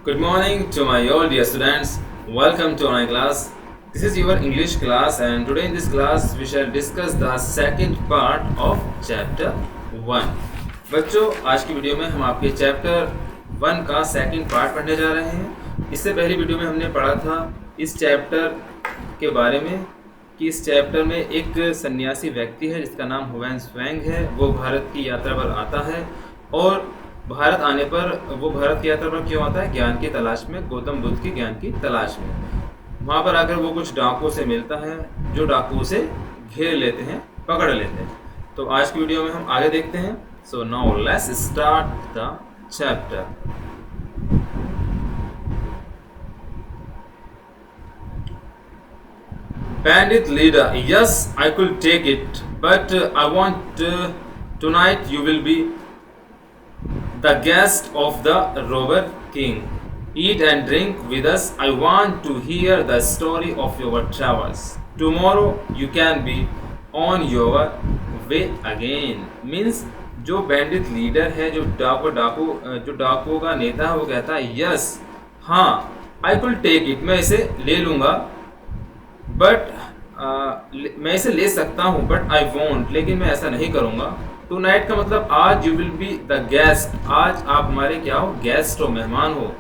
Good morning to my all dear students. Welcome to my class. This is your English class, and today in this class we shall discuss the second part of chapter 1. बच्चों, आज की video में हम आपके chapter 1 का second part पढ़ने जा रहे हैं। इससे पहली वीडियो में हमने पढ़ा था इस चैप्टर के बारे में कि इस चैप्टर में एक सन्यासी व्यक्ति है जिसका नाम हुवैन त्सांग है। वो भारत की यात्रा पर आता है और भारत आने पर वो भारत की यात्रा पर क्यों आता है? ज्ञान की तलाश में, गौतम बुद्ध की ज्ञान की तलाश में। वहाँ पर आकर वो कुछ डाकुओं से मिलता है जो डाकू उसे घेर लेते हैं, पकड़ लेते हैं। तो आज की वीडियो में हम आगे देखते हैं। So now let's start the chapter. Bandit leader, yes, I could take it, but I want tonight you will be the guest of the robber king. Eat and drink with us. I want to hear the story of your travels. Tomorrow you can be on your way again. Means जो bandit leader है, जो डाकुओं का नेता है, वो कहता है यस, हाँ, आई विल टेक इट, मैं इसे ले लूँगा, बट मैं इसे ले सकता हूँ, बट आई वोंट, लेकिन मैं ऐसा नहीं करूँगा। टू नाइट का मतलब आज, you will be the guest, आज आप हमारे क्या हो? गेस्ट हो, मेहमान हो,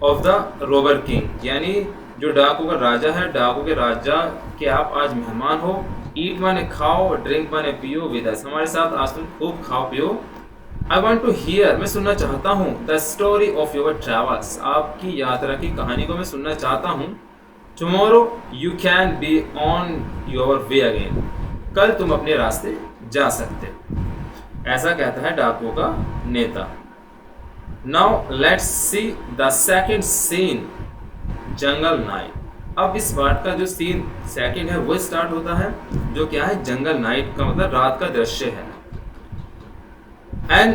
ऑफ द रोबर किंग, यानी जो डाकू का राजा है, डाकू के राजा के आप आज मेहमान हो। ईट माने खाओ, ड्रिंक माने पियो, विद अस, हमारे साथ आज तुम खूब खाओ पियो। आई वॉन्ट टू हियर, मैं सुनना चाहता हूँ, the story of your travels, आपकी यात्रा की कहानी को मैं सुनना चाहता हूँ। Tomorrow you can be on your way again, कल तुम अपने रास्ते जा सकते, ऐसा कहता है डाकुओं का नेता। Now let's see the second scene, jungle night. अब इस पार्ट का जो सीन सेकंड है वो स्टार्ट होता है, जो क्या है? जंगल नाइट का मतलब रात का दृश्य है। An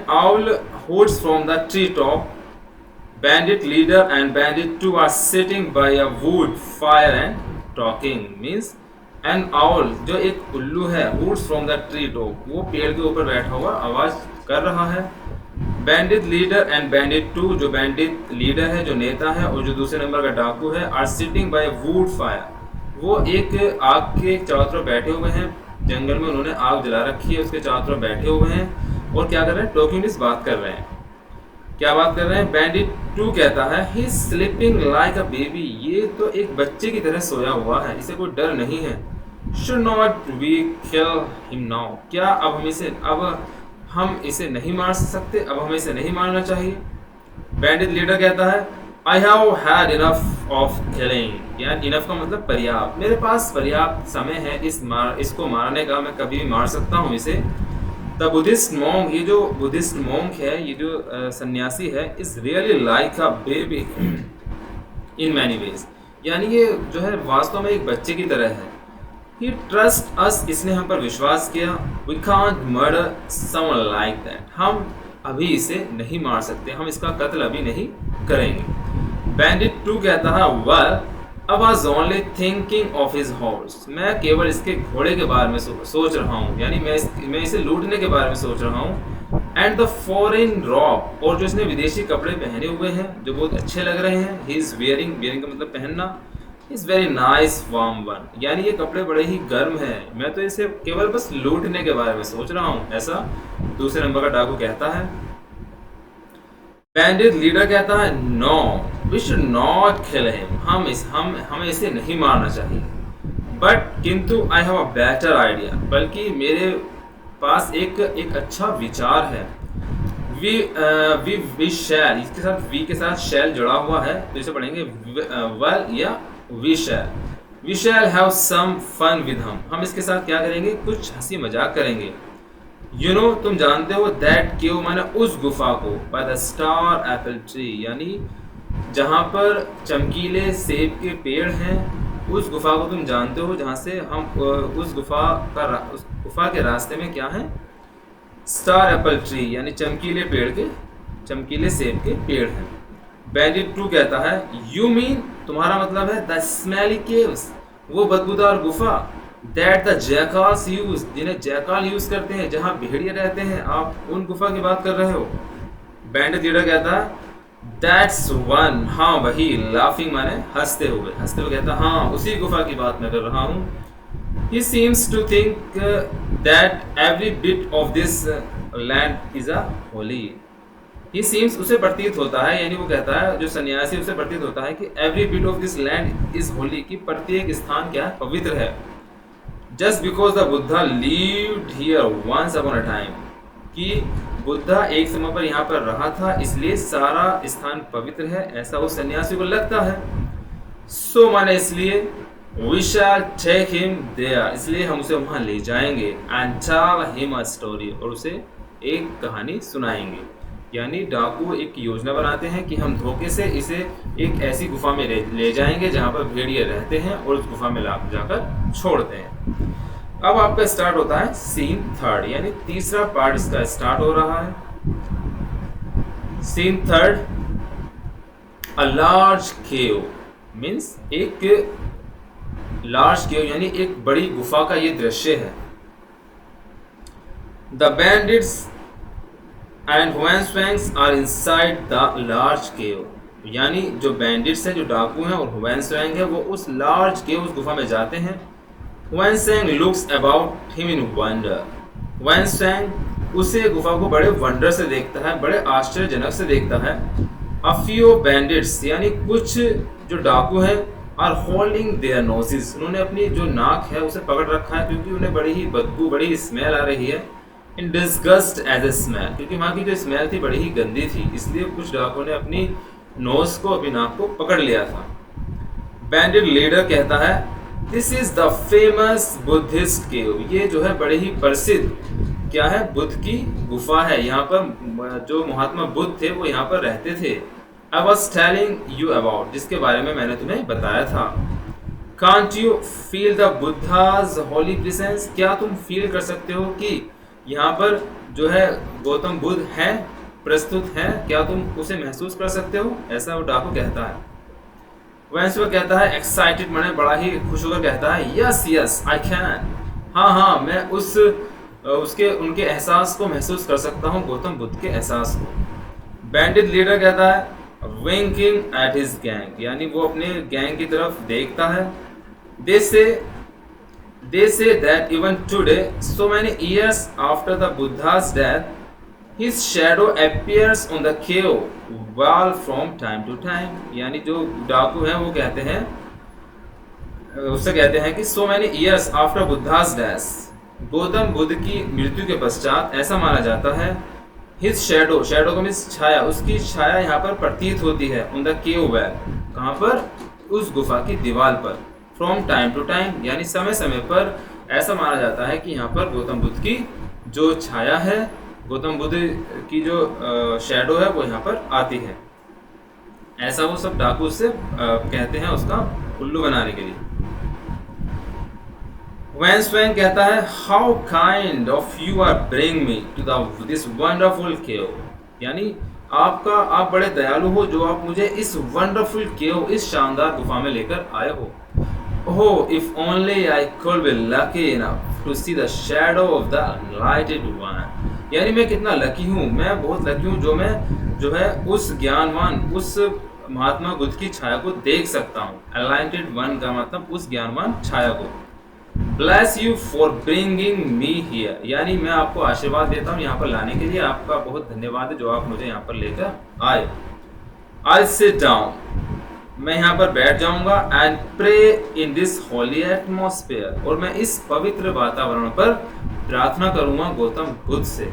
owl hoots from the treetop. Bandit leader and bandit 2 are sitting by a wood fire and talking. Means an owl, जो एक उल्लू है, hoots from the treetop, वो पेड़ के ऊपर बैठा हुआ आवाज कर रहा है। बैंडिट लीडर एंड बैंडिट 2, जो बैंडिट लीडर है, जो नेता है, और जो दूसरे नंबर का डाकू है, are sitting by wood fire, वो एक आग के चारों तरफ बैठे हुए हैं। जंगल में उन्होंने आग जला रखी है, उसके चारों तरफ बैठे हुए हैं और क्या कर रहे हैं? टॉकिंग इस बात कर रहे हैं। क्या बात कर रहे हैं? बैंडिट 2 कहता है he is sleeping like a baby, ये तो एक बच्चे की तरह सोया हुआ है, इसे कोई डर नहीं है। Should not we kill him now, क्या अब हम इसे नहीं मार सकते, अब हमें इसे नहीं मारना चाहिए। बैंडिट लीडर कहता है I have had enough of killing, यानी इनफ का मतलब पर्याप्त, मेरे पास पर्याप्त समय है इसको मारने का, मैं कभी भी मार सकता हूँ इसे। द बुद्धिस्ट मॉन्क, ये जो बुद्धिस्ट मॉन्क है, ये जो सन्यासी है, is really like a baby in many ways, यानी ये जो है वास्तव में एक बच्चे की तरह है। He trust us, इसने हम पर विश्वास किया। We can't murder someone like that, हम अभी इसे नहीं मार सकते, हम इसका कत्ल अभी नहीं करेंगे। Bandit 2 कहता है well, I was only thinking of his horse, मैं केवल इसके घोड़े के बारे में सोच रहा हूँ, यानी मैं इसे लूटने के बारे में सोच रहा हूँ। And the foreign robe, और जो इसने विदेशी कपड़े पहने हुए हैं जो बहुत अच्छे लग रहे हैं। He is wearing का मतलब पहनना। Is very nice warm one, यानी ये कपड़े बड़े ही गर्म हैं, मैं तो इसे केवल बस लूटने के बारे में सोच रहा हूँ, ऐसा दूसरे नंबर का डाकू कहता है। बैंडिट लीडर कहता है no, we should not kill him, हमें इसे नहीं मारना चाहिए। बट किंतु I have a better idea, बल्कि मेरे पास एक अच्छा विचार है। वी शैल, इसके साथ वी के साथ शैल जुड़ा हुआ है, तो इसे पढ़ेंगे वेल या we shall have some fun with him, हम इसके साथ क्या करेंगे? कुछ हंसी मजाक करेंगे। You know, तुम जानते हो, that cave माने उस गुफा को, by the star apple tree, यानी जहाँ पर चमकीले सेब के पेड़ हैं, उस गुफा को तुम जानते हो, जहाँ से हम उस गुफा के रास्ते में क्या है? स्टार एप्पल ट्री, यानी चमकीले सेब के पेड़ हैं। बैंडिट 2 कहता है यू मीन, तुम्हारा मतलब है द स्मेली केव्स, वो बदबूदार गुफा, दैट द जैकाल्स यूज, जिन्हें जैकाल यूज करते हैं, जहाँ भेड़िए रहते हैं, आप उन गुफा की बात कर रहे हो। बैंडिट लीडर कहता है दैट्स वन, हाँ वही, लाफिंग माने हंसते हुए कहता हाँ उसी गुफा की बात मैं कर रहा हूँ. He seems to think that every bit of this land is a holy. He seems, उसे प्रतीत होता है, यानी वो कहता है जो सन्यासी, उसे प्रतीत होता है कि every bit of this land is holy, कि प्रत्येक स्थान क्या है, पवित्र है. Just because the Buddha lived here once upon a time, कि बुद्धा एक समय पर यहाँ पर रहा था इसलिए सारा स्थान पवित्र है, ऐसा उस सन्यासी को लगता है. सो माने इसलिए, we shall take him there, इसलिए हम उसे वहां ले जाएंगे, and tell him a story, और उसे एक कहानी सुनाएंगे. यानी डाकू एक योजना बनाते हैं कि हम धोखे से इसे एक ऐसी गुफा में ले जाएंगे जहां पर भेड़िए रहते हैं और उस गुफा में जाकर छोड़ते हैं. अब आपका स्टार्ट होता है सीन थर्ड, यानी तीसरा पार्ट इसका स्टार्ट हो रहा है. Scene third, a large cave, means एक लार्ज केव यानी एक बड़ी गुफा का ये दृश्य है. The bandits and Hiuen Tsang's are inside the large cave, यानी जो बैंडिट्स हैं, जो डाकू हैं और हुएनस्वैंग है, वो उस लार्ज केव, उस गुफा में जाते हैं. Hiuen Tsang looks about him in wonder, Hiuen Tsang उसे गुफा को बड़े वंडर से देखता है, बड़े आश्चर्यजनक से देखता है. अ फ्यू बैंडिट्स, यानी कुछ जो डाकू हैं, आर होल्डिंग देयर नोजेस, उन्होंने अपनी जो नाक है उसे पकड़ रखा है क्योंकि उन्हें बड़ी ही बदबू, बड़ी ही स्मेल आ रही है. इन डिस्गस्ट एज ए स्मेल, क्योंकि वहाँ की जो स्मेल थी बड़ी ही गंदी थी, इसलिए कुछ डाकुओं ने अपनी नोज को, अपनी नाक को पकड़ लिया था. बैंडिट लीडर कहता है, this is the famous Buddhist cave, ये जो है बड़े ही प्रसिद्ध क्या है, बुद्ध की गुफा है. यहाँ पर जो महात्मा बुद्ध थे वो यहाँ पर रहते थे. I was telling you about, जिसके बारे में मैंने तुम्हें बताया था. Can't you feel the Buddha's holy presence? क्या तुम फील कर सकते हो कि यहाँ पर जो है गौतम बुद्ध है, प्रस्तुत है, क्या तुम उसे महसूस कर सकते हो? ऐसा वो डाकू कहता है. वैंसवर कहता है, एक्साइटेड माने बड़ा ही खुश होकर कहता है, यस यस आई कैन, हाँ हाँ मैं उनके एहसास को महसूस कर सकता हूँ, गौतम बुद्ध के एहसास को. बैंडिट लीडर कहता है, winking at his gang, यानी वो अपने गैंग की तरफ देखता है. they say that even today, so many years after the Buddha's death, his shadow appears on the cave wall from time to time, यानी जो डाकू हैं वो कहते हैं, उससे कहते हैं कि so many years after Buddha's death, Gautam Buddha की मृत्यु के पश्चात ऐसा माना जाता है, हिज शैडो, शैडो का मीन्स छाया, उसकी छाया यहाँ पर प्रतीत होती है. ऑन द केव वेल, कहाँ पर, उस गुफा की दीवार पर. फ्रॉम टाइम टू टाइम, यानी समय समय पर ऐसा माना जाता है कि यहाँ पर गौतम बुद्ध की जो छाया है, गौतम बुद्ध की जो शैडो है वो यहाँ पर आती है. ऐसा वो सब डाकू से कहते हैं उसका उल्लू बनाने के लिए. वैंसवैंग कहता है, how kind of you are bring me to this wonderful cave, यानी आप बड़े दयालु हो जो आप मुझे इस वंडरफुल केव, इस शानदार गुफा में लेकर आए हो. Oh if only I could be lucky enough to see the shadow of the enlightened one, यानी मैं कितना लकी हूँ, मैं बहुत लकी हूँ जो है उस ज्ञानवान, उस महात्मा बुद्ध की छाया को देख सकता हूँ. एनलाइटेड वन का मतलब उस ज्ञानवान छाया को. Bless you for bringing me here, यानी मैं आपको आशीर्वाद देता हूँ यहाँ पर लाने के लिए, आपका बहुत धन्यवाद है जो आप मुझे यहाँ पर लेकर आए. आई सिट डाउन, मैं यहाँ पर बैठ जाऊंगा. And pray in this holy atmosphere, और मैं इस पवित्र वातावरण पर प्रार्थना करूंगा गौतम बुद्ध से.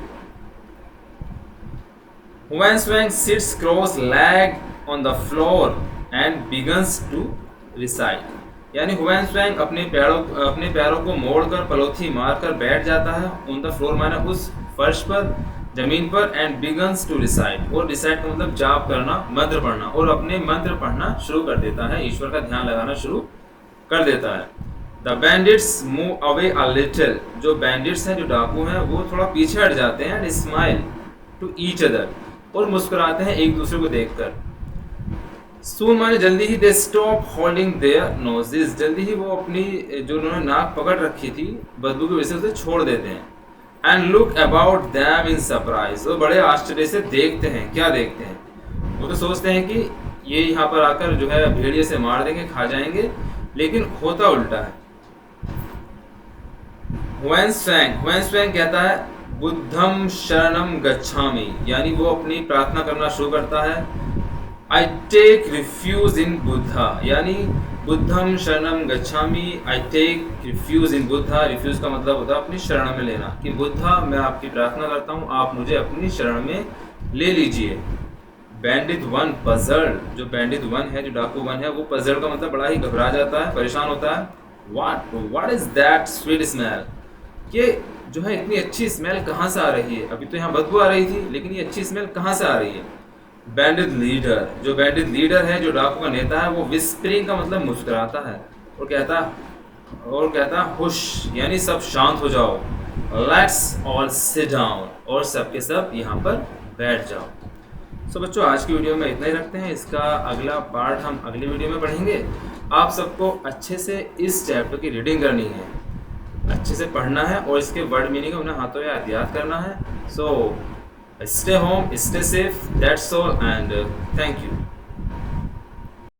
Huanswang sits cross-legged on the floor and begins to recite, यानी हुएनस्वैंग अपने पैरों को मोड़कर पलोथी मारकर बैठ जाता है. ऑन द फ्लोर माने उस फर्श पर, जमीन पर. एंड बिगन्स टू रिसाइट, और रिसाइट का मतलब जाप करना, मंत्र पढ़ना, और अपने मंत्र पढ़ना शुरू कर देता है, ईश्वर का ध्यान लगाना शुरू कर देता है. The bandits move away a little, जो बैंडिट्स हैं, जो डाकू हैं, वो थोड़ा पीछे हट जाते हैं. And smile to each other, और मुस्कुराते हैं एक दूसरे को देखकर. सून माने जल्दी ही, they stop holding their noses, जल्दी ही वो अपनी जो उन्होंने नाक पकड़ रखी थी बदबू की वजह से उसे छोड़ देते हैं. And look about them in surprise, वो बड़े आश्चर्य से देखते हैं. क्या देखते हैं? वो तो सोचते हैं कि ये यहाँ पर आकर जो है भेड़िए से मार देंगे, खा जाएंगे, लेकिन होता उल्टा है। हुएन कहता है बुद्धम शरणम गच्छामि, यानी वो अपनी प्रार्थना करना शुरू करता है। I take refuge in Buddha, यानी बुद्धम शरणम गच्छामि, I take refuge in Buddha. Refuge का मतलब होता है अपनी शरण में लेना, कि बुद्धा मैं आपकी प्रार्थना करता हूँ, आप मुझे अपनी शरण में ले लीजिए। बैंडिट वन पजल, जो बैंडिट वन है, जो डाकू वन है, वो पजल का मतलब बड़ा ही घबरा जाता है, परेशान होता है। What is that sweet smell, कि जो है इतनी अच्छी स्मेल कहाँ से आ रही है, अभी तो यहाँ बदबू आ रही थी, लेकिन ये अच्छी स्मेल कहाँ से आ रही है। बैंडिट लीडर, जो बैंडिट लीडर है, जो डाकू का नेता है, वो विस्परिंग का मतलब मुस्कुराता है और कहता हुश, यानी सब शांत हो जाओ। लेट्स ऑल सिट डाउन, और सब के सब यहाँ पर बैठ जाओ। सो बच्चों, आज की वीडियो में इतना ही रखते हैं। इसका अगला पार्ट हम अगली वीडियो में पढ़ेंगे। आप सबको अच्छे से इस चैप्टर की रीडिंग करनी है, अच्छे से पढ़ना है और इसके वर्ड मीनिंग उन्हें हाथों याद करना है। सो stay home, stay safe, that's all, and thank you.